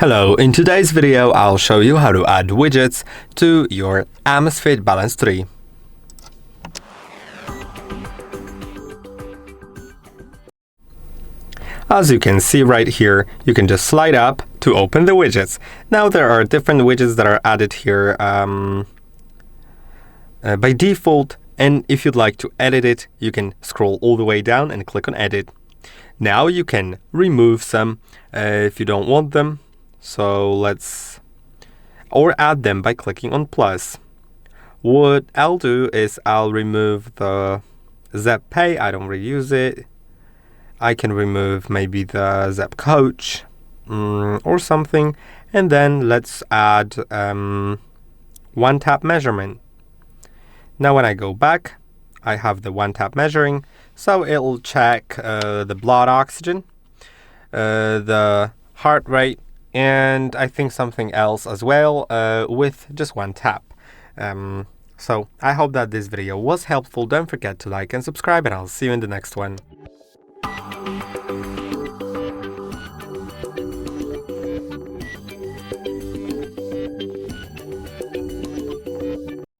Hello, in today's video I'll show you how to add widgets to your AMAZFIT Balance tree. As you can see right here, you can just slide up to open the widgets. Now there are different widgets that are added here by default, and if you'd like to edit it, you can scroll all the way down and click on edit. Now you can remove some if you don't want them. Or add them by clicking on plus. What I'll do is I'll remove the ZeppPay. I don't reuse it. I can remove maybe the ZepCoach or something, and then let's add one tap measurement. Now when I go back, I have the one tap measuring, so it'll check the blood oxygen, the heart rate, and I think something else as well with just one tap. So I hope that this video was helpful. Don't forget to like and subscribe, and I'll see you in the next one.